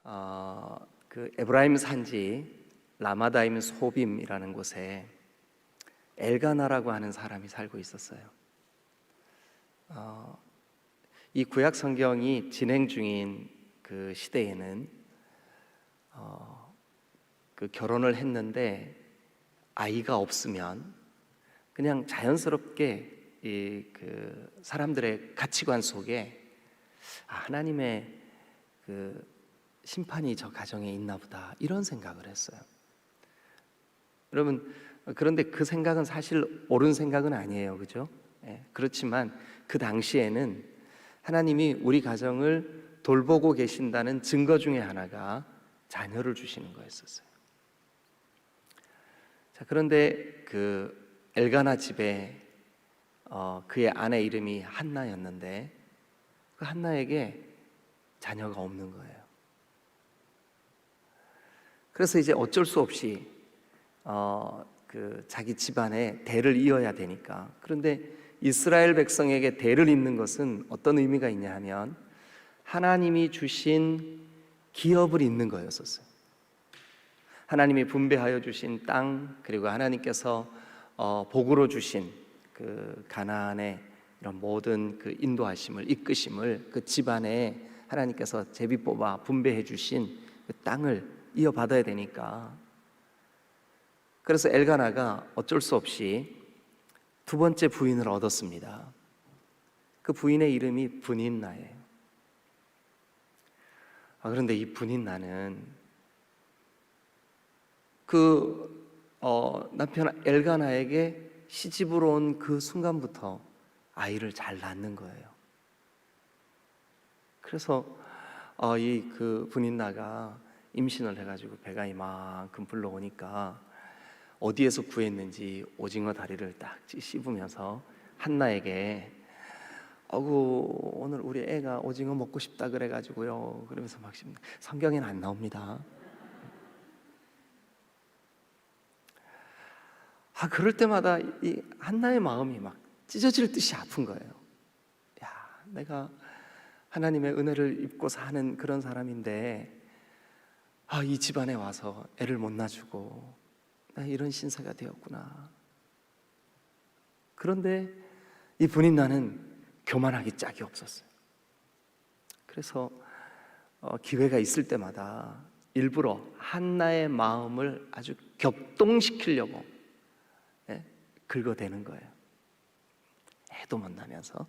그 에브라임 산지 라마다임 소빔이라는 곳에 엘가나라고 하는 사람이 살고 있었어요. 이 구약 성경이 진행 중인 그 시대에는 그 결혼을 했는데 아이가 없으면 그냥 자연스럽게 그 사람들의 가치관 속에 하나님의 그 심판이 저 가정에 있나 보다 이런 생각을 했어요. 여러분, 그런데 그 생각은 사실 옳은 생각은 아니에요, 그죠? 그렇지만 그 당시에는 하나님이 우리 가정을 돌보고 계신다는 증거 중에 하나가 자녀를 주시는 거였었어요. 자, 그런데 그 엘가나 집에 그의 아내 이름이 한나였는데 그 한나에게 자녀가 없는 거예요. 그래서 이제 어쩔 수 없이 그 자기 집안에 대를 이어야 되니까. 그런데 이스라엘 백성에게 대를 잇는 것은 어떤 의미가 있냐 하면 하나님이 주신 기업을 잇는 거였었어요. 하나님이 분배하여 주신 땅, 그리고 하나님께서 복으로 주신 그 가나안의 이런 모든 그 인도하심을, 이끄심을 그 집안에 하나님께서 제비 뽑아 분배해 주신 그 땅을 이어받아야 되니까. 그래서 엘가나가 어쩔 수 없이 두 번째 부인을 얻었습니다. 그 부인의 이름이 브닌나예요. 그런데 이 브닌나는 그 남편 엘가나에게 시집으로 온 그 순간부터 아이를 잘 낳는 거예요. 그래서 이 그 브닌나가 임신을 해가지고 배가 이만큼 불러오니까 어디에서 구했는지 오징어 다리를 딱 씹으면서 한나에게 오늘 우리 애가 오징어 먹고 싶다 그래가지고요, 그러면서 막 씹는. 성경에는 안 나옵니다. 그럴 때마다 이 한나의 마음이 막 찢어질 듯이 아픈 거예요. 내가 하나님의 은혜를 입고 사는 그런 사람인데 이 집안에 와서 애를 못 낳아주고 나 이런 신세가 되었구나. 그런데 이 브닌나는 교만하기 짝이 없었어요. 그래서 기회가 있을 때마다 일부러 한나의 마음을 아주 격동시키려고 긁어대는 거예요. 애도 못 낳으면서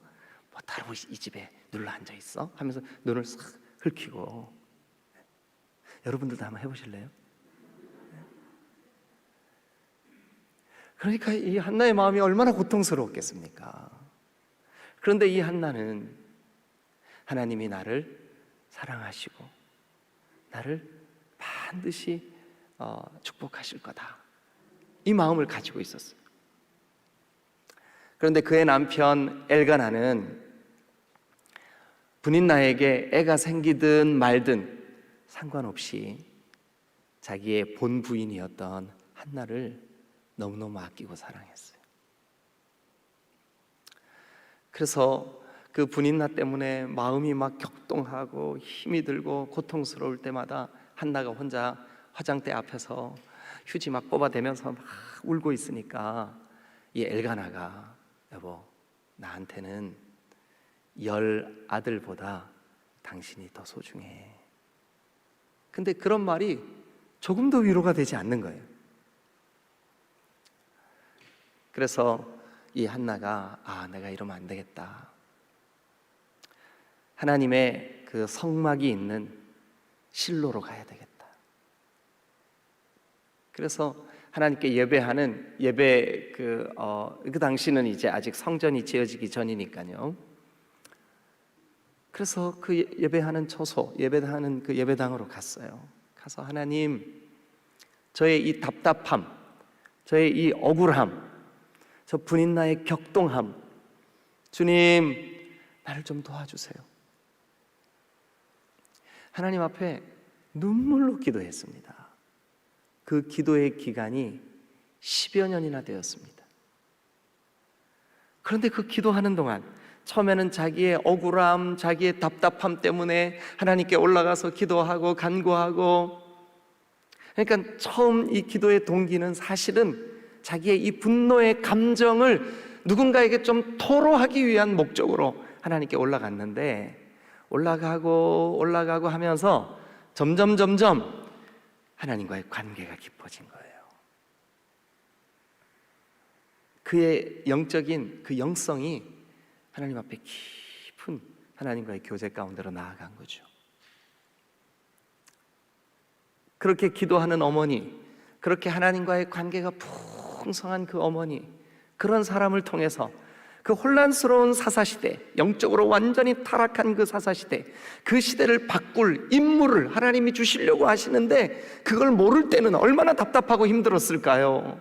뭐 다른 이 집에 눌러 앉아 있어? 하면서 눈을 싹 긁히고. 여러분들도 한번 해보실래요? 그러니까 이 한나의 마음이 얼마나 고통스러웠겠습니까? 그런데 이 한나는 하나님이 나를 사랑하시고 나를 반드시 축복하실 거다, 이 마음을 가지고 있었어요. 그런데 그의 남편 엘가나는 브닌나에게 애가 생기든 말든 상관없이 자기의 본 부인이었던 한나를 너무너무 아끼고 사랑했어요. 그래서 그 브닌나 때문에 마음이 막 격동하고 힘이 들고 고통스러울 때마다 한나가 혼자 화장대 앞에서 휴지 막 뽑아대면서 막 울고 있으니까 이 엘가나가 여보, 나한테는 10 아들보다 당신이 더 소중해. 근데 그런 말이 조금 더 위로가 되지 않는 거예요. 그래서 이 한나가 내가 이러면 안 되겠다. 하나님의 그 성막이 있는 실로로 가야 되겠다. 그래서 하나님께 예배하는 예배 그 당시는 이제 아직 성전이 지어지기 전이니까요. 그래서 그 예배하는 처소, 예배하는 그 예배당으로 갔어요. 가서 하나님, 저의 이 답답함, 저의 이 억울함, 저 브닌나의 격동함, 주님 나를 좀 도와주세요. 하나님 앞에 눈물로 기도했습니다. 그 기도의 기간이 10여 년이나 되었습니다. 그런데 그 기도하는 동안 처음에는 자기의 억울함, 자기의 답답함 때문에 하나님께 올라가서 기도하고 간구하고, 그러니까 처음 이 기도의 동기는 사실은 자기의 이 분노의 감정을 누군가에게 좀 토로하기 위한 목적으로 하나님께 올라갔는데, 올라가고 하면서 점점 하나님과의 관계가 깊어진 거예요. 그의 영적인 그 영성이 하나님 앞에 깊은 하나님과의 교제 가운데로 나아간 거죠. 그렇게 기도하는 어머니, 그렇게 하나님과의 관계가 풍성한 그 어머니, 그런 사람을 통해서 그 혼란스러운 사사시대, 영적으로 완전히 타락한 그 사사시대, 그 시대를 바꿀 인물을 하나님이 주시려고 하시는데, 그걸 모를 때는 얼마나 답답하고 힘들었을까요?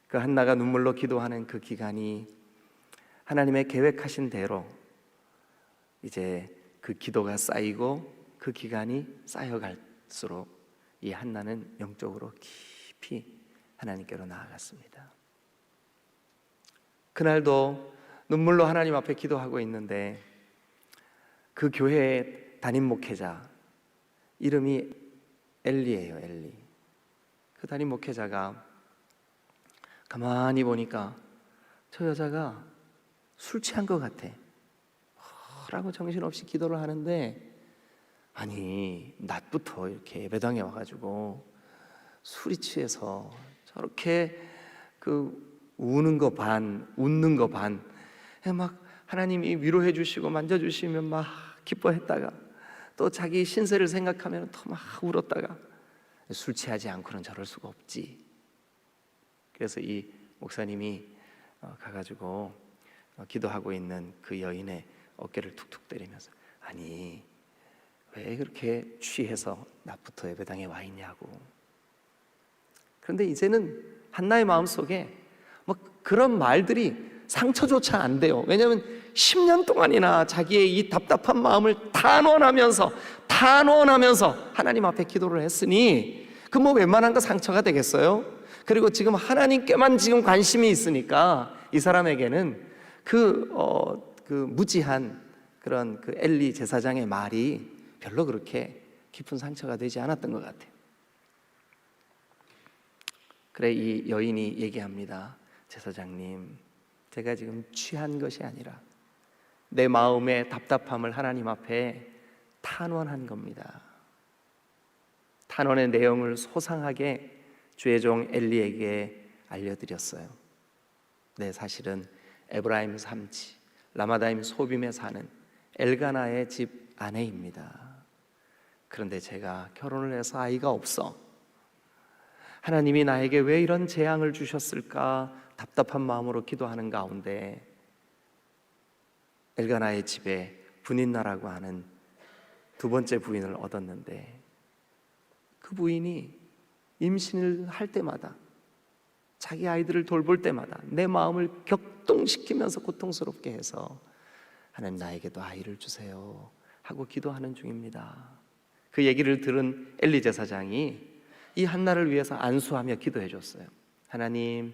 그 한나가 눈물로 기도하는 그 기간이 하나님의 계획하신 대로 이제 그 기도가 쌓이고 그 기간이 쌓여갈수록 이 한나는 영적으로 깊이 하나님께로 나아갔습니다. 그날도 눈물로 하나님 앞에 기도하고 있는데, 그 교회의 담임 목회자, 이름이 엘리예요, 엘리. 그 담임 목회자가 가만히 보니까 저 여자가 술 취한 것 같아 라고 정신없이 기도를 하는데, 아니 낮부터 이렇게 예배당에 와가지고 술이 취해서 저렇게 그 우는 거 반, 웃는 거 반, 막 하나님이 위로해 주시고 만져주시면 막 기뻐했다가 또 자기 신세를 생각하면 또 막 울었다가, 술 취하지 않고는 저럴 수가 없지. 그래서 이 목사님이 가가지고 기도하고 있는 그 여인의 어깨를 툭툭 때리면서, 아니 왜 그렇게 취해서 낮부터 예배당에 와 있냐고. 그런데 이제는 한나의 마음속에 뭐 그런 말들이 상처조차 안 돼요. 왜냐하면 10년 동안이나 자기의 이 답답한 마음을 탄원하면서 하나님 앞에 기도를 했으니 그 뭐 웬만한 거 상처가 되겠어요? 그리고 지금 하나님께만 지금 관심이 있으니까 이 사람에게는 그 무지한 그런 그 엘리 제사장의 말이 별로 그렇게 깊은 상처가 되지 않았던 것 같아요. 그래 이 여인이 얘기합니다. 제사장님, 제가 지금 취한 것이 아니라 내 마음의 답답함을 하나님 앞에 탄원한 겁니다. 탄원의 내용을 소상하게 주의 종 엘리에게 알려드렸어요. 네, 사실은 에브라임 삼지 라마다임 소빔에 사는 엘가나의 집 아내입니다. 그런데 제가 결혼을 해서 아이가 없어. 하나님이 나에게 왜 이런 재앙을 주셨을까 답답한 마음으로 기도하는 가운데 엘가나의 집에 분인나라고 하는 두 번째 부인을 얻었는데, 그 부인이 임신을 할 때마다, 자기 아이들을 돌볼 때마다 내 마음을 격동시키면서 고통스럽게 해서 하나님 나에게도 아이를 주세요 하고 기도하는 중입니다. 그 얘기를 들은 엘리 제사장이 이 한나를 위해서 안수하며 기도해 줬어요. 하나님,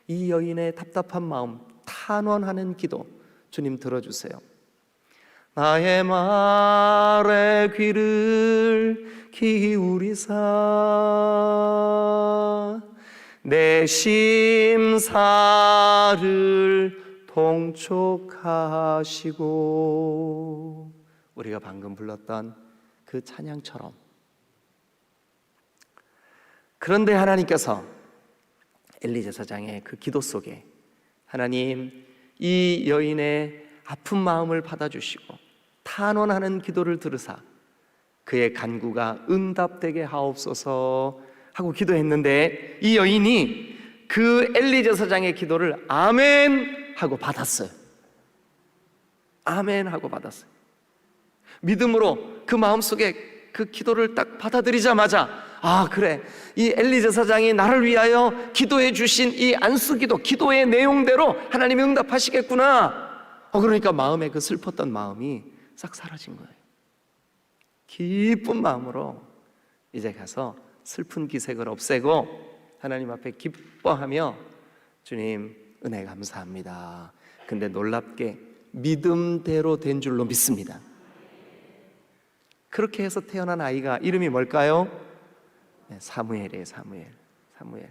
이 여인의 답답한 마음 탄원하는 기도 주님 들어주세요. 나의 말에 귀를 기울이사 내 심사를 통촉하시고, 우리가 방금 불렀던 그 찬양처럼. 그런데 하나님께서 엘리 제사장의 그 기도 속에 하나님 이 여인의 아픈 마음을 받아주시고 탄원하는 기도를 들으사 그의 간구가 응답되게 하옵소서 하고 기도했는데, 이 여인이 그 엘리 제사장의 기도를 아멘 하고 받았어요. 아멘 하고 받았어요. 믿음으로 그 마음속에 그 기도를 딱 받아들이자마자, 아 그래, 이 엘리 제사장이 나를 위하여 기도해 주신 이 안수기도, 기도의 내용대로 하나님이 응답하시겠구나. 그러니까 마음에 그 슬펐던 마음이 싹 사라진 거예요. 기쁜 마음으로 이제 가서 슬픈 기색을 없애고 하나님 앞에 기뻐하며, 주님 은혜 감사합니다. 근데 놀랍게 믿음대로 된 줄로 믿습니다. 그렇게 해서 태어난 아이가 이름이 뭘까요? 사무엘이에요. 사무엘.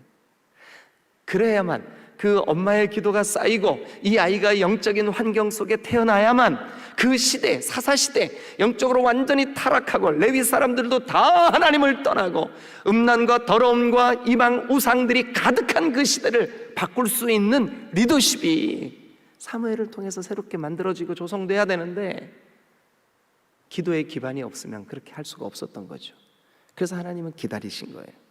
그래야만 그 엄마의 기도가 쌓이고 이 아이가 영적인 환경 속에 태어나야만 그 시대, 사사시대 영적으로 완전히 타락하고 레위 사람들도 다 하나님을 떠나고 음란과 더러움과 이방 우상들이 가득한 그 시대를 바꿀 수 있는 리더십이 사무엘을 통해서 새롭게 만들어지고 조성돼야 되는데 기도의 기반이 없으면 그렇게 할 수가 없었던 거죠. 그래서 하나님은 기다리신 거예요.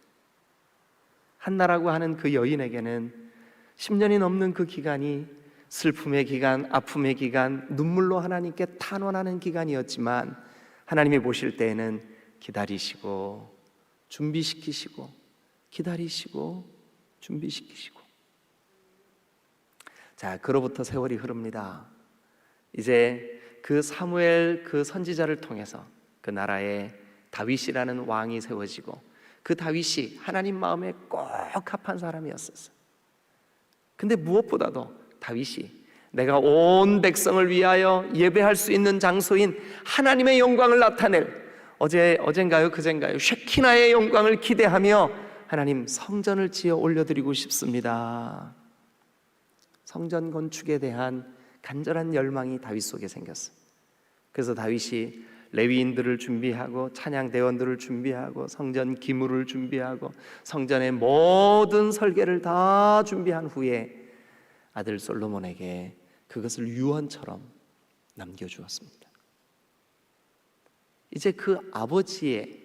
한나라고 하는 그 여인에게는 10년이 넘는 그 기간이 슬픔의 기간, 아픔의 기간, 눈물로 하나님께 탄원하는 기간이었지만 하나님이 보실 때에는 기다리시고 준비시키시고 기다리시고 준비시키시고. 자, 그로부터 세월이 흐릅니다. 이제 그 사무엘 그 선지자를 통해서 그 나라에 다윗이라는 왕이 세워지고 그 다윗이 하나님 마음에 꼭 합한 사람이었었어요. 근데 무엇보다도 다윗이 내가 온 백성을 위하여 예배할 수 있는 장소인 하나님의 영광을 나타낼 어젠가요 그젠가요 쉐키나의 영광을 기대하며 하나님 성전을 지어 올려드리고 싶습니다. 성전 건축에 대한 간절한 열망이 다윗 속에 생겼어요. 그래서 다윗이 레위인들을 준비하고 찬양대원들을 준비하고 성전 기물을 준비하고 성전의 모든 설계를 다 준비한 후에 아들 솔로몬에게 그것을 유언처럼 남겨주었습니다. 이제 그 아버지의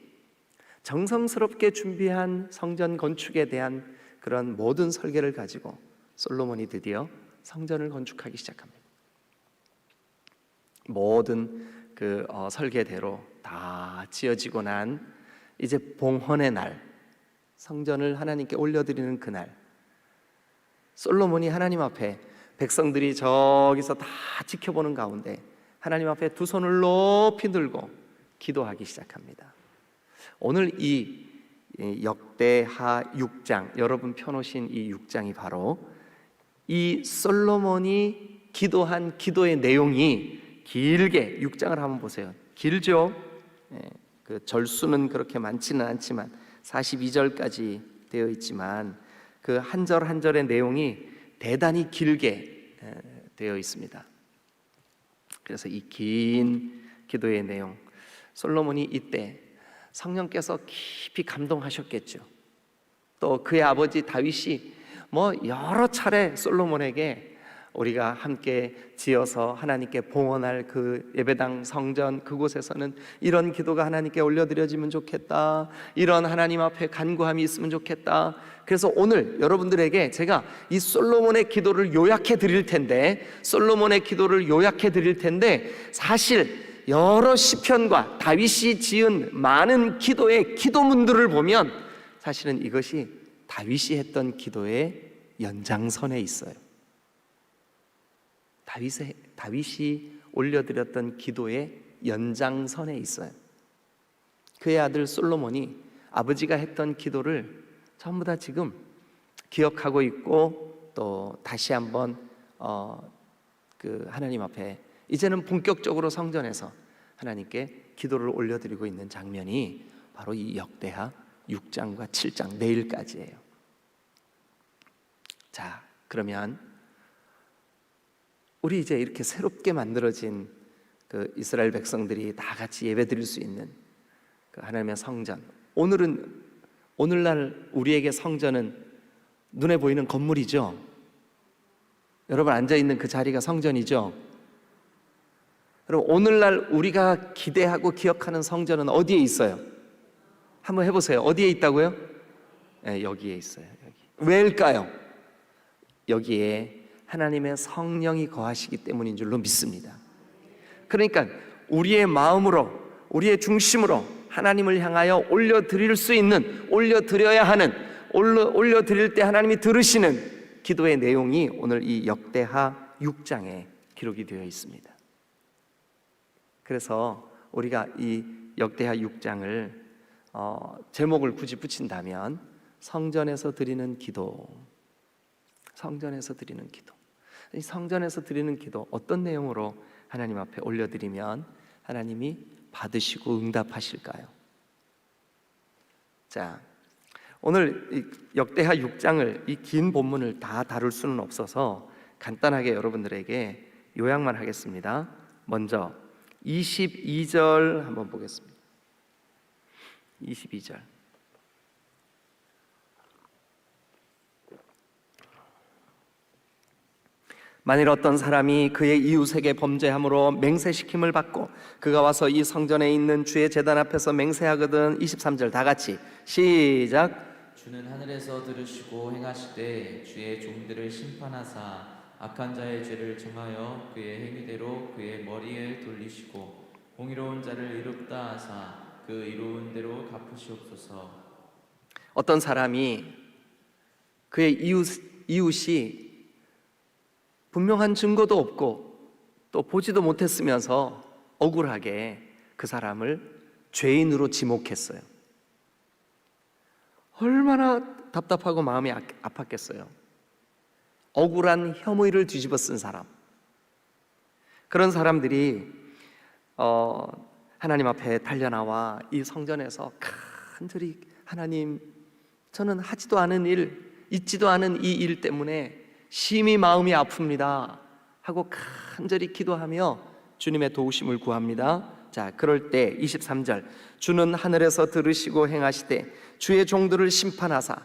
정성스럽게 준비한 성전 건축에 대한 그런 모든 설계를 가지고 솔로몬이 드디어 성전을 건축하기 시작합니다. 모든 그 설계대로 다 지어지고 난 이제 봉헌의 날, 성전을 하나님께 올려드리는 그날, 솔로몬이 하나님 앞에 백성들이 저기서 다 지켜보는 가운데 하나님 앞에 두 손을 높이 들고 기도하기 시작합니다. 오늘 이 역대하 6장, 여러분 펴놓으신 이 6장이 바로 이 솔로몬이 기도한 기도의 내용이 길게 6장을 한번 보세요. 길죠? 그 절수는 그렇게 많지는 않지만 42절까지 되어 있지만 그 한 절 한 절의 내용이 대단히 길게 되어 있습니다. 그래서 이 긴 기도의 내용, 솔로몬이 이때 성령께서 깊이 감동하셨겠죠. 또 그의 아버지 다윗이 여러 차례 솔로몬에게 우리가 함께 지어서 하나님께 봉헌할 그 예배당 성전 그곳에서는 이런 기도가 하나님께 올려드려지면 좋겠다, 이런 하나님 앞에 간구함이 있으면 좋겠다. 그래서 오늘 여러분들에게 제가 이 솔로몬의 기도를 요약해 드릴 텐데 사실 여러 시편과 다윗이 지은 많은 기도의 기도문들을 보면 사실은 이것이 다윗이 했던 기도의 연장선에 있어요. 다윗이 올려드렸던 기도의 연장선에 있어요. 그의 아들 솔로몬이 아버지가 했던 기도를 전부 다 지금 기억하고 있고 또 다시 한번 그 하나님 앞에 이제는 본격적으로 성전에서 하나님께 기도를 올려드리고 있는 장면이 바로 이 역대하 6장과 7장 내일까지예요. 자, 그러면 우리 이제 이렇게 새롭게 만들어진 그 이스라엘 백성들이 다 같이 예배드릴 수 있는 그 하나님의 성전, 오늘날 우리에게 성전은 눈에 보이는 건물이죠. 여러분 앉아있는 그 자리가 성전이죠. 여러분 오늘날 우리가 기대하고 기억하는 성전은 어디에 있어요? 한번 해보세요. 어디에 있다고요? 네, 여기에 있어요. 여기. 왜일까요? 여기에 하나님의 성령이 거하시기 때문인 줄로 믿습니다. 그러니까 우리의 마음으로, 우리의 중심으로 하나님을 향하여 올려드릴 수 있는, 올려드려야 하는, 올려드릴 때 하나님이 들으시는 기도의 내용이 오늘 이 역대하 6장에 기록이 되어 있습니다. 그래서 우리가 이 역대하 6장을 제목을 굳이 붙인다면 성전에서 드리는 기도, 성전에서 드리는 기도. 이 성전에서 드리는 기도 어떤 내용으로 하나님 앞에 올려드리면 하나님이 받으시고 응답하실까요? 자, 오늘 이 역대하 6장을 이 긴 본문을 다 다룰 수는 없어서 간단하게 여러분들에게 요약만 하겠습니다. 먼저 22절 한번 보겠습니다. 22절. 만일 어떤 사람이 그의 이웃에게 범죄함으로 맹세시킴을 받고 그가 와서 이 성전에 있는 주의 제단 앞에서 맹세하거든. 23절 다 같이 시작. 주는 하늘에서 들으시고 행하시되 주의 종들을 심판하사 악한 자의 죄를 정하여 그의 행위대로 그의 머리에 돌리시고 공의로운 자를 의롭다 하사 그 이로운 대로 갚으시옵소서. 어떤 사람이 그의 이웃이 분명한 증거도 없고 또 보지도 못했으면서 억울하게 그 사람을 죄인으로 지목했어요. 얼마나 답답하고 마음이 아팠겠어요. 억울한 혐의를 뒤집어 쓴 사람. 그런 사람들이 하나님 앞에 달려나와 이 성전에서 간절히 하나님, 저는 하지도 않은 일, 있지도 않은 이 일 때문에 심히 마음이 아픕니다 하고 간절히 기도하며 주님의 도우심을 구합니다. 자, 그럴 때 23절 주는 하늘에서 들으시고 행하시되 주의 종들을 심판하사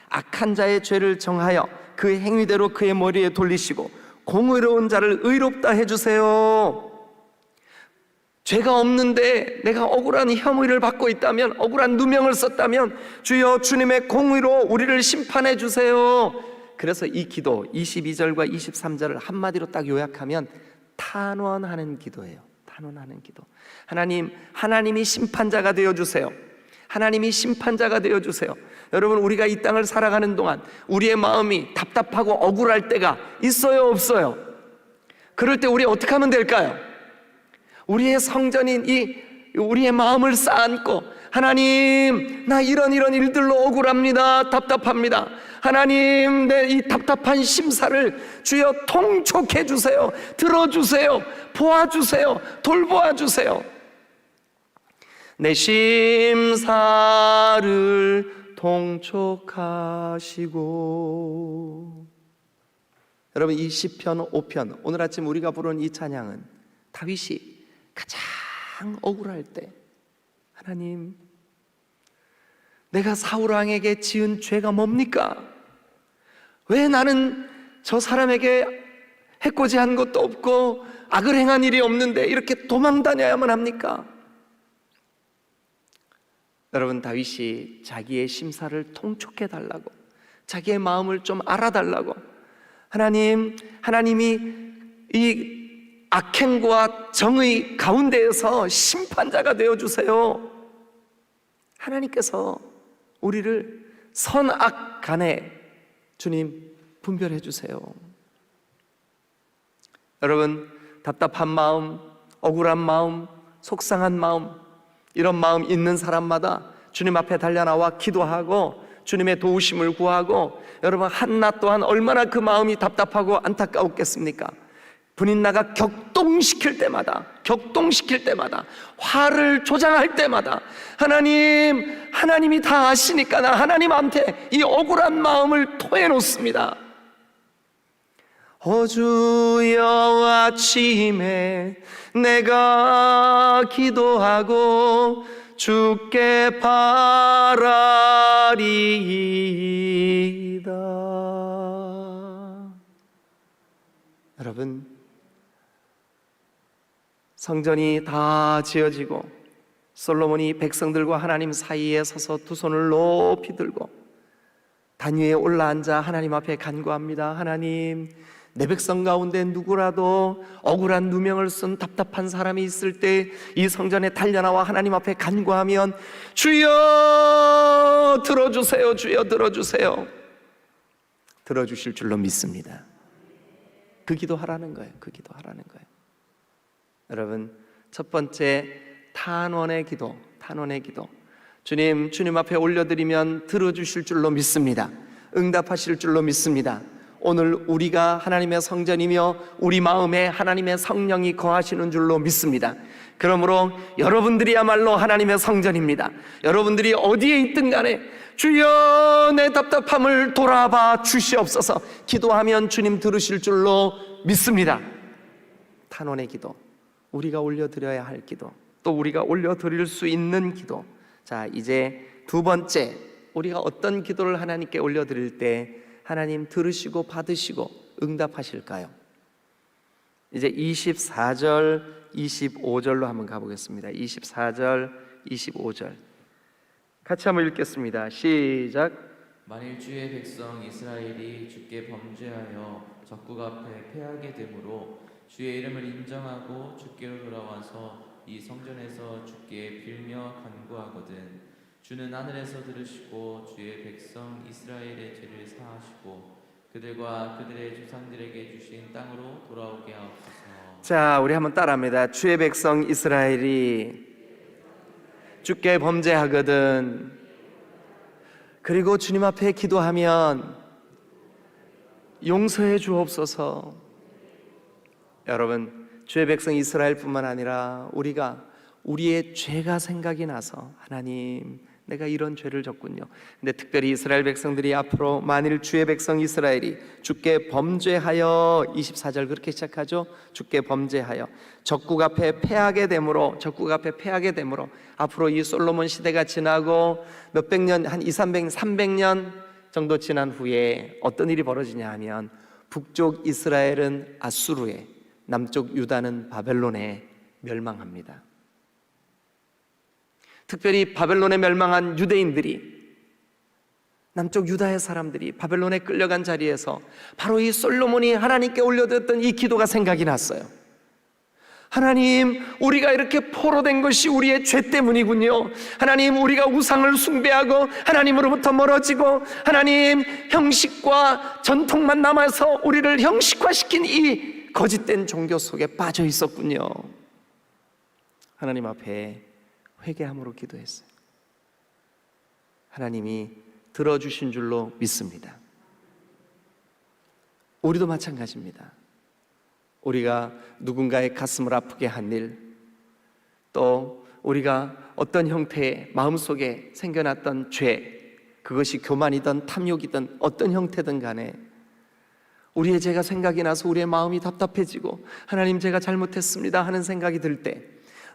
악한 자의 죄를 정하여 그 행위대로 그의 머리에 돌리시고 공의로운 자를 의롭다 해주세요. 죄가 없는데 내가 억울한 혐의를 받고 있다면, 억울한 누명을 썼다면 주여 주님의 공의로 우리를 심판해 주세요. 그래서 이 기도 22절과 23절을 한마디로 딱 요약하면 탄원하는 기도예요. 탄원하는 기도. 하나님이 심판자가 되어주세요. 하나님이 심판자가 되어주세요. 여러분, 우리가 이 땅을 살아가는 동안 우리의 마음이 답답하고 억울할 때가 있어요, 없어요? 그럴 때 우리 어떻게 하면 될까요? 우리의 성전인 우리의 마음을 쌓아안고 하나님, 나 이런 일들로 억울합니다. 답답합니다. 하나님, 내 이 답답한 심사를 주여 통촉해 주세요. 들어주세요. 보아주세요. 돌보아 주세요. 내 심사를 통촉하시고. 여러분, 이 시편 5편, 오늘 아침 우리가 부른 이 찬양은 다윗이 가장 억울할 때, 하나님, 내가 사울 왕에게 지은 죄가 뭡니까? 왜 나는 저 사람에게 해코지한 것도 없고 악을 행한 일이 없는데 이렇게 도망 다녀야만 합니까? 여러분, 다윗이 자기의 심사를 통촉해 달라고, 자기의 마음을 좀 알아달라고, 하나님이 이 악행과 정의 가운데에서 심판자가 되어주세요. 하나님께서 우리를 선악 간에 주님 분별해 주세요. 여러분, 답답한 마음, 억울한 마음, 속상한 마음, 이런 마음 있는 사람마다 주님 앞에 달려나와 기도하고 주님의 도우심을 구하고, 여러분, 한낮 또한 얼마나 그 마음이 답답하고 안타까웠겠습니까? 분인나가 격동시킬 때마다 화를 조장할 때마다 하나님이 다 아시니까 나 하나님한테 이 억울한 마음을 토해 놓습니다. 주여, 아침에 내가 기도하고 주께 바라리이다. 여러분, 성전이 다 지어지고 솔로몬이 백성들과 하나님 사이에 서서 두 손을 높이 들고 단 위에 올라앉아 하나님 앞에 간구합니다. 하나님, 내 백성 가운데 누구라도 억울한 누명을 쓴 답답한 사람이 있을 때 이 성전에 달려나와 하나님 앞에 간구하면 주여 들어주세요. 주여 들어주세요. 들어주실 줄로 믿습니다. 그 기도하라는 거예요. 그 기도하라는 거예요. 여러분, 첫 번째 탄원의 기도. 주님 앞에 올려드리면 들어주실 줄로 믿습니다. 응답하실 줄로 믿습니다. 오늘 우리가 하나님의 성전이며 우리 마음에 하나님의 성령이 거하시는 줄로 믿습니다. 그러므로 여러분들이야말로 하나님의 성전입니다. 여러분들이 어디에 있든 간에 주여 내 답답함을 돌아봐 주시옵소서 기도하면 주님 들으실 줄로 믿습니다. 탄원의 기도, 우리가 올려드려야 할 기도, 또 우리가 올려드릴 수 있는 기도. 자, 이제 두 번째, 우리가 어떤 기도를 하나님께 올려드릴 때 하나님 들으시고 받으시고 응답하실까요? 이제 24절, 25절로 한번 가보겠습니다. 24절, 25절 같이 한번 읽겠습니다. 시작. 만일 주의 백성 이스라엘이 주께 범죄하여 적국 앞에 패하게 되므로 주의 이름을 인정하고 주께로 돌아와서 이 성전에서 주께 빌며 간구하거든 주는 하늘에서 들으시고 주의 백성 이스라엘의 죄를 사하시고 그들과 그들의 조상들에게 주신 땅으로 돌아오게 하옵소서. 자, 우리 한번 따라합니다. 주의 백성 이스라엘이 주께 범죄하거든 그리고 주님 앞에 기도하면 용서해 주옵소서. 여러분, 주의 백성 이스라엘뿐만 아니라 우리가 우리의 죄가 생각이 나서 하나님 내가 이런 죄를 졌군요. 근데 특별히 이스라엘 백성들이 앞으로 만일 주의 백성 이스라엘이 주께 범죄하여 24절 그렇게 시작하죠. 주께 범죄하여 적국 앞에 패하게 되므로 앞으로 이 솔로몬 시대가 지나고 몇백 년, 한 300년 정도 지난 후에 어떤 일이 벌어지냐 하면 북쪽 이스라엘은 아수르에, 남쪽 유다는 바벨론에 멸망합니다. 특별히 바벨론에 멸망한 유대인들이, 남쪽 유다의 사람들이 바벨론에 끌려간 자리에서 바로 이 솔로몬이 하나님께 올려드렸던 이 기도가 생각이 났어요. 하나님, 우리가 이렇게 포로된 것이 우리의 죄 때문이군요. 하나님, 우리가 우상을 숭배하고 하나님으로부터 멀어지고 하나님 형식과 전통만 남아서 우리를 형식화시킨 이 거짓된 종교 속에 빠져 있었군요. 하나님 앞에 회개함으로 기도했어요. 하나님이 들어주신 줄로 믿습니다. 우리도 마찬가지입니다. 우리가 누군가의 가슴을 아프게 한 일, 또 우리가 어떤 형태의 마음속에 생겨났던 죄, 그것이 교만이든 탐욕이든 어떤 형태든 간에 우리의 죄가 생각이 나서 우리의 마음이 답답해지고 하나님 제가 잘못했습니다 하는 생각이 들 때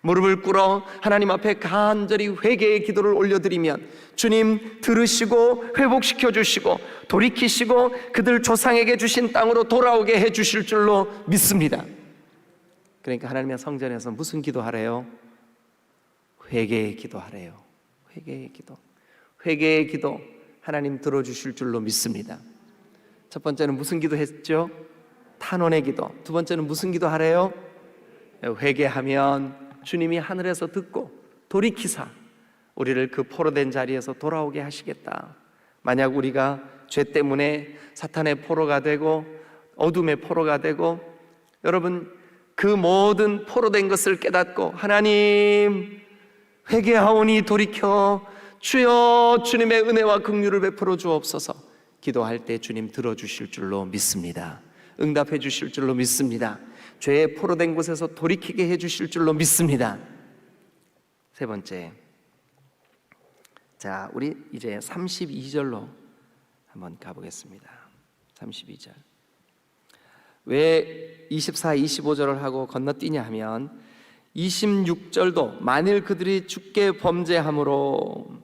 무릎을 꿇어 하나님 앞에 간절히 회개의 기도를 올려드리면 주님 들으시고 회복시켜 주시고 돌이키시고 그들 조상에게 주신 땅으로 돌아오게 해주실 줄로 믿습니다. 그러니까 하나님의 성전에서 무슨 기도하래요? 회개의 기도하래요. 회개의 기도. 회개의 기도 하나님 들어주실 줄로 믿습니다. 첫 번째는 무슨 기도 했죠? 탄원의 기도. 두 번째는 무슨 기도 하래요? 회개하면 주님이 하늘에서 듣고 돌이키사 우리를 그 포로된 자리에서 돌아오게 하시겠다. 만약 우리가 죄 때문에 사탄의 포로가 되고 어둠의 포로가 되고 여러분 그 모든 포로된 것을 깨닫고 하나님 회개하오니 돌이켜 주여 주님의 은혜와 긍휼을 베풀어 주옵소서 기도할 때 주님 들어주실 줄로 믿습니다. 응답해 주실 줄로 믿습니다. 죄에 포로된 곳에서 돌이키게 해주실 줄로 믿습니다. 세 번째, 자 우리 이제 32절로 한번 가보겠습니다. 32절. 왜 24, 25절을 하고 건너뛰냐 하면 26절도 만일 그들이 주께 범죄함으로,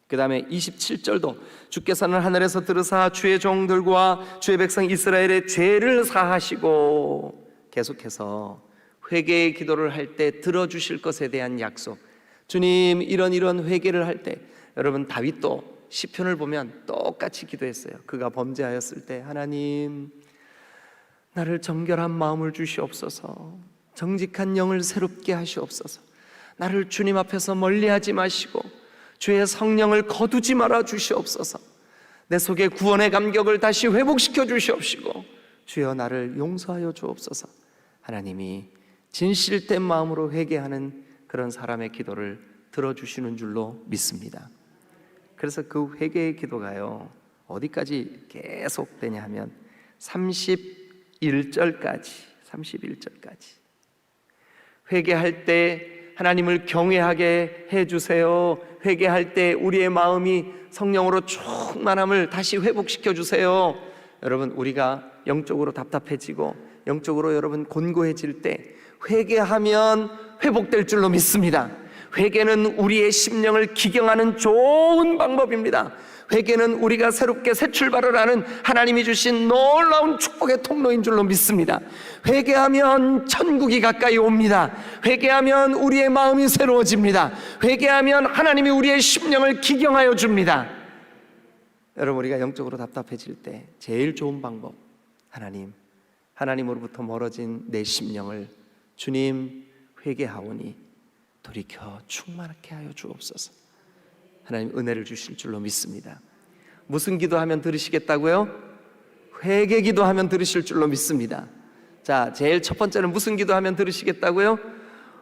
그 다음에 27절도 주께서는 하늘에서 들으사 주의 종들과 주의 백성 이스라엘의 죄를 사하시고, 계속해서 회개의 기도를 할 때 들어주실 것에 대한 약속. 주님 이런 회개를 할 때, 여러분 다윗도 시편을 보면 똑같이 기도했어요. 그가 범죄하였을 때 하나님 나를 정결한 마음을 주시옵소서, 정직한 영을 새롭게 하시옵소서, 나를 주님 앞에서 멀리하지 마시고 주의 성령을 거두지 말아 주시옵소서, 내 속에 구원의 감격을 다시 회복시켜 주시옵시고 주여 나를 용서하여 주옵소서. 하나님이 진실된 마음으로 회개하는 그런 사람의 기도를 들어주시는 줄로 믿습니다. 그래서 그 회개의 기도가요 어디까지 계속 되냐 하면 31절까지 회개할 때 하나님을 경외하게 해주세요. 회개할 때 우리의 마음이 성령으로 충만함을 다시 회복시켜 주세요. 여러분, 우리가 영적으로 답답해지고 영적으로 여러분 곤고해질 때 회개하면 회복될 줄로 믿습니다. 회개는 우리의 심령을 기경하는 좋은 방법입니다. 회개는 우리가 새롭게 새 출발을 하는 하나님이 주신 놀라운 축복의 통로인 줄로 믿습니다. 회개하면 천국이 가까이 옵니다. 회개하면 우리의 마음이 새로워집니다. 회개하면 하나님이 우리의 심령을 기경하여 줍니다. 여러분, 우리가 영적으로 답답해질 때 제일 좋은 방법, 하나님으로부터 멀어진 내 심령을 주님 회개하오니 돌이켜 충만하게 하여 주옵소서. 하나님 은혜를 주실 줄로 믿습니다. 무슨 기도하면 들으시겠다고요? 회개 기도하면 들으실 줄로 믿습니다. 자, 제일 첫 번째는 무슨 기도하면 들으시겠다고요?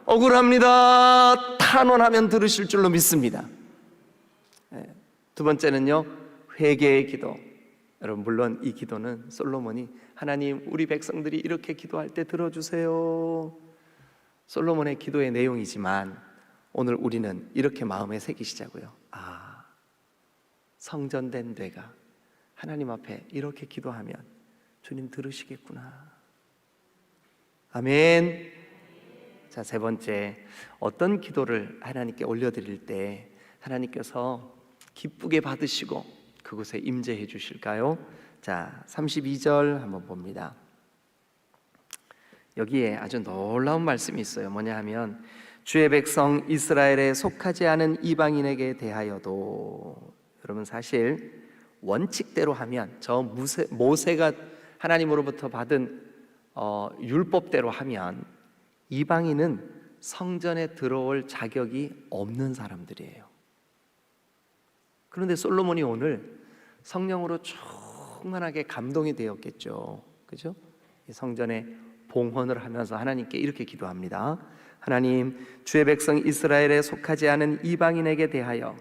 억울합니다 탄원하면 들으실 줄로 믿습니다. 두 번째는요, 회개의 기도. 여러분, 물론 이 기도는 솔로몬이 하나님 우리 백성들이 이렇게 기도할 때 들어주세요, 솔로몬의 기도의 내용이지만 오늘 우리는 이렇게 마음에 새기시자고요. 성전된 뇌가 하나님 앞에 이렇게 기도하면 주님 들으시겠구나. 아멘. 자, 세 번째, 어떤 기도를 하나님께 올려드릴 때 하나님께서 기쁘게 받으시고 그곳에 임재해 주실까요? 자, 32절 한번 봅니다. 여기에 아주 놀라운 말씀이 있어요. 뭐냐 하면 주의 백성 이스라엘에 속하지 않은 이방인에게 대하여도, 여러분 사실 원칙대로 하면 저 모세가 하나님으로부터 받은 율법대로 하면 이방인은 성전에 들어올 자격이 없는 사람들이에요. 그런데 솔로몬이 오늘 성령으로 충만하게 감동이 되었겠죠. 그죠? 성전에 봉헌을 하면서 하나님께 이렇게 기도합니다. 하나님, 주의 백성 이스라엘에 속하지 않은 이방인에게 대하여,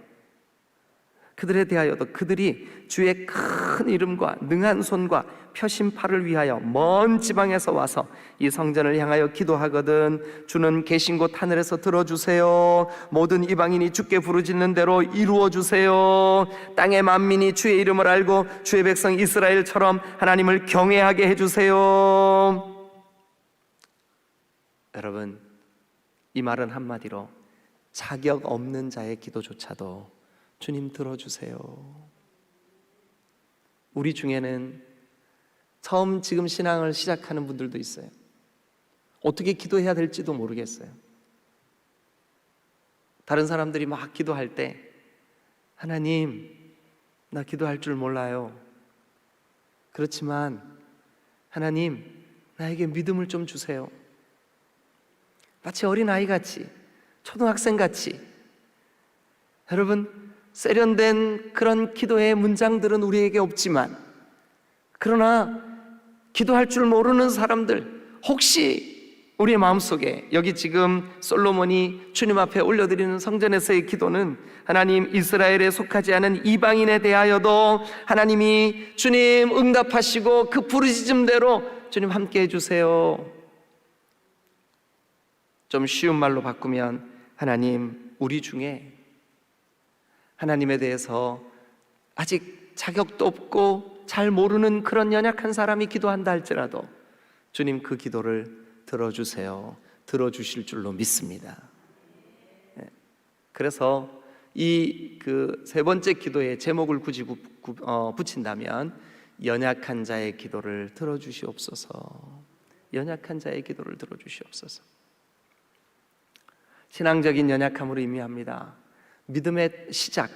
그들에 대하여도 그들이 주의 큰 이름과 능한 손과 펴신 팔을 위하여 먼 지방에서 와서 이 성전을 향하여 기도하거든 주는 계신 곳 하늘에서 들어주세요. 모든 이방인이 주께 부르짖는 대로 이루어 주세요. 땅의 만민이 주의 이름을 알고 주의 백성 이스라엘처럼 하나님을 경외하게 해주세요. 여러분, 이 말은 한마디로 자격 없는 자의 기도조차도 주님 들어주세요. 우리 중에는 처음 지금 신앙을 시작하는 분들도 있어요. 어떻게 기도해야 될지도 모르겠어요. 다른 사람들이 막 기도할 때 하나님, 나 기도할 줄 몰라요. 그렇지만 하나님, 나에게 믿음을 좀 주세요. 마치 어린아이같이, 초등학생같이. 여러분, 세련된 그런 기도의 문장들은 우리에게 없지만, 그러나 기도할 줄 모르는 사람들, 혹시 우리의 마음속에 여기 지금 솔로몬이 주님 앞에 올려드리는 성전에서의 기도는 하나님, 이스라엘에 속하지 않은 이방인에 대하여도 하나님이 주님 응답하시고 그 부르짖음대로 주님 함께 해주세요. 좀 쉬운 말로 바꾸면, 하나님, 우리 중에 하나님에 대해서 아직 자격도 없고 잘 모르는 그런 연약한 사람이 기도한다 할지라도 주님 그 기도를 들어주세요. 들어주실 줄로 믿습니다. 그래서 이 그 세 번째 기도의 제목을 굳이 붙인다면 연약한 자의 기도를 들어주시옵소서. 연약한 자의 기도를 들어주시옵소서. 신앙적인 연약함으로 의미합니다. 믿음의 시작.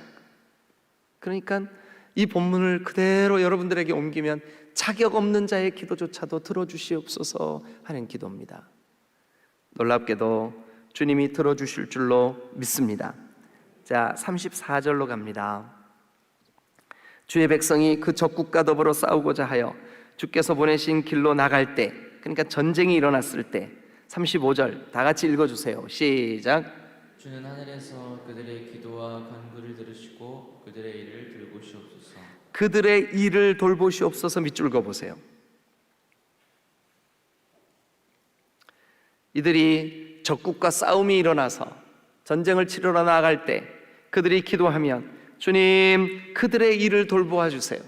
그러니까 이 본문을 그대로 여러분들에게 옮기면 자격 없는 자의 기도조차도 들어주시옵소서 하는 기도입니다. 놀랍게도 주님이 들어주실 줄로 믿습니다. 자, 34절로 갑니다. 주의 백성이 그 적국과 더불어 싸우고자 하여 주께서 보내신 길로 나갈 때, 그러니까 전쟁이 일어났을 때, 35절 다 같이 읽어주세요. 시작. 주는 하늘에서 그들의 기도와 간구를 들으시고 그들의 일을 들고시옵소서. 그들의 일을 돌보시옵소서. 밑줄 그어보세요. 이들이 적국과 싸움이 일어나서 전쟁을 치르러 나아갈 때 그들이 기도하면 주님 그들의 일을 돌보아 주세요.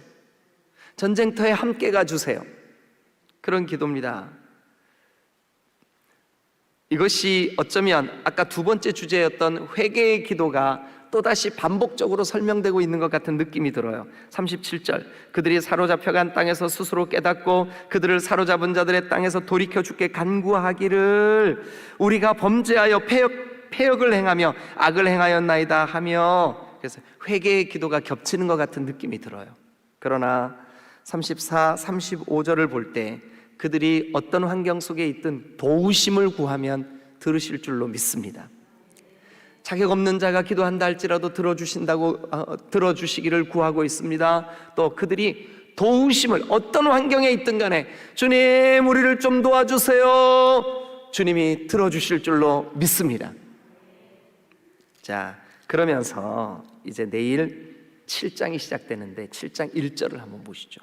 전쟁터에 함께 가주세요. 그런 기도입니다. 이것이 어쩌면 아까 두 번째 주제였던 회개의 기도가 또다시 반복적으로 설명되고 있는 것 같은 느낌이 들어요. 37절, 그들이 사로잡혀간 땅에서 스스로 깨닫고 그들을 사로잡은 자들의 땅에서 돌이켜 주께 간구하기를 우리가 범죄하여 패역을 행하며 악을 행하였나이다 하며, 그래서 회개의 기도가 겹치는 것 같은 느낌이 들어요. 그러나 34, 35절을 볼 때 그들이 어떤 환경 속에 있든 도우심을 구하면 들으실 줄로 믿습니다. 자격 없는 자가 기도한다 할지라도 들어주시기를 구하고 있습니다. 또 그들이 도우심을 어떤 환경에 있든 간에 주님 우리를 좀 도와주세요, 주님이 들어주실 줄로 믿습니다. 자, 그러면서 이제 내일 7장이 시작되는데 7장 1절을 한번 보시죠.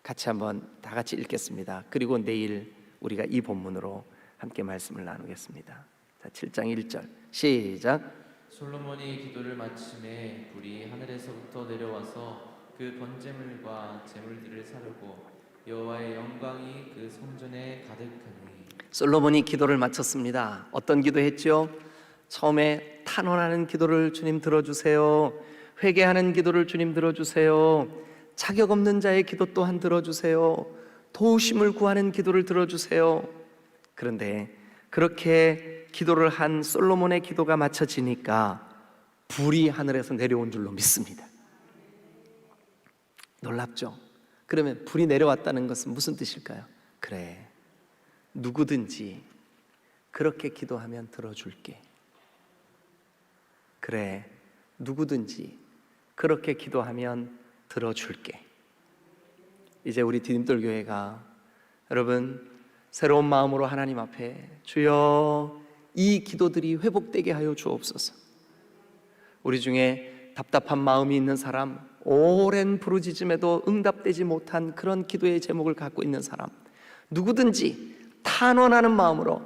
같이 한번 다 같이 읽겠습니다. 그리고 내일 우리가 이 본문으로 함께 말씀을 나누겠습니다. 자, 7장 1절 시작. 솔로몬이 기도를 마침에 불이 하늘에서부터 내려와서 그 번제물과 제물들을 사르고 여호와의 영광이 그 성전에 가득하니. 솔로몬이 기도를 마쳤습니다. 어떤 기도했죠? 처음에 탄원하는 기도를 주님 들어주세요. 회개하는 기도를 주님 들어주세요. 자격 없는 자의 기도 또한 들어주세요. 도우심을 구하는 기도를 들어주세요. 그런데 그렇게 기도를 한 솔로몬의 기도가 마쳐지니까 불이 하늘에서 내려온 줄로 믿습니다. 놀랍죠? 그러면 불이 내려왔다는 것은 무슨 뜻일까요? 그래, 누구든지 그렇게 기도하면 들어줄게. 그래, 누구든지 그렇게 기도하면 들어줄게. 이제 우리 디딤돌 교회가 여러분 새로운 마음으로 하나님 앞에 주여 이 기도들이 회복되게 하여 주옵소서. 우리 중에 답답한 마음이 있는 사람, 오랜 부르짖음에도 응답되지 못한 그런 기도의 제목을 갖고 있는 사람, 누구든지 탄원하는 마음으로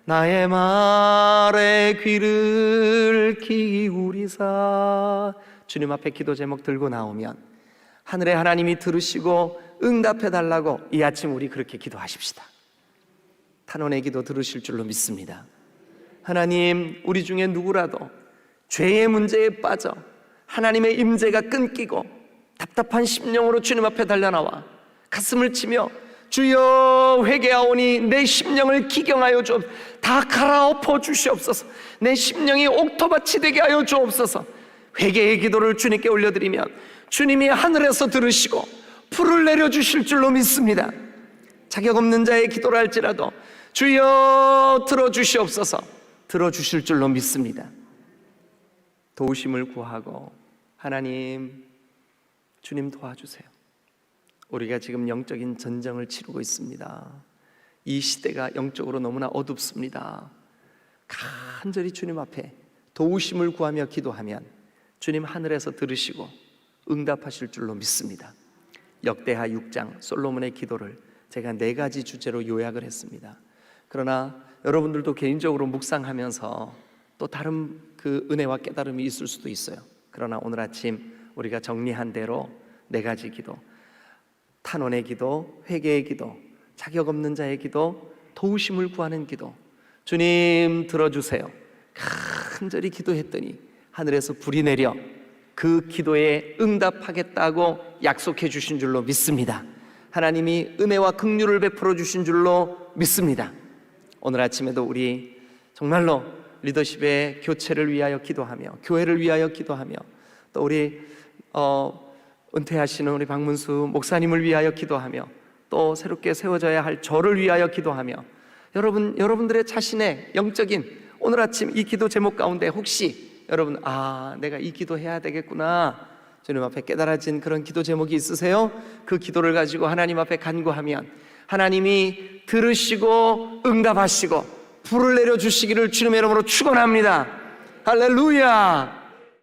나의 말에 귀를 기울이사 주님 앞에 기도 제목 들고 나오면 하늘의 하나님이 들으시고 응답해 달라고 이 아침 우리 그렇게 기도하십시다. 탄원의 기도 들으실 줄로 믿습니다. 하나님, 우리 중에 누구라도 죄의 문제에 빠져 하나님의 임재가 끊기고 답답한 심령으로 주님 앞에 달려나와 가슴을 치며 주여 회개하오니 내 심령을 기경하여 주옵소서. 다 갈아엎어 주시옵소서. 내 심령이 옥토밭이 되게 하여 주옵소서. 회개의 기도를 주님께 올려드리면 주님이 하늘에서 들으시고 풀을 내려주실 줄로 믿습니다. 자격 없는 자의 기도를 할지라도 주여 들어주시옵소서. 들어주실 줄로 믿습니다. 도우심을 구하고 하나님, 주님 도와주세요. 우리가 지금 영적인 전쟁을 치르고 있습니다. 이 시대가 영적으로 너무나 어둡습니다. 간절히 주님 앞에 도우심을 구하며 기도하면 주님 하늘에서 들으시고 응답하실 줄로 믿습니다. 역대하 6장 솔로몬의 기도를 제가 4가지 주제로 요약을 했습니다. 그러나 여러분들도 개인적으로 묵상하면서 또 다른 그 은혜와 깨달음이 있을 수도 있어요. 그러나 오늘 아침 우리가 정리한 대로 4가지 기도, 탄원의 기도, 회개의 기도, 자격 없는 자의 기도, 도우심을 구하는 기도, 주님 들어주세요. 간절히 기도했더니 하늘에서 불이 내려 그 기도에 응답하겠다고 약속해 주신 줄로 믿습니다. 하나님이 은혜와 긍휼을 베풀어 주신 줄로 믿습니다. 오늘 아침에도 우리 정말로 리더십의 교체를 위하여 기도하며 교회를 위하여 기도하며 또 우리 은퇴하시는 우리 박문수 목사님을 위하여 기도하며 또 새롭게 세워져야 할 저를 위하여 기도하며 여러분들의 자신의 영적인 오늘 아침 이 기도 제목 가운데 혹시 여러분 내가 이 기도 해야 되겠구나 주님 앞에 깨달아진 그런 기도 제목이 있으세요? 그 기도를 가지고 하나님 앞에 간구하면 하나님이 들으시고 응답하시고 불을 내려주시기를 주님의 이름으로 축원합니다. 할렐루야.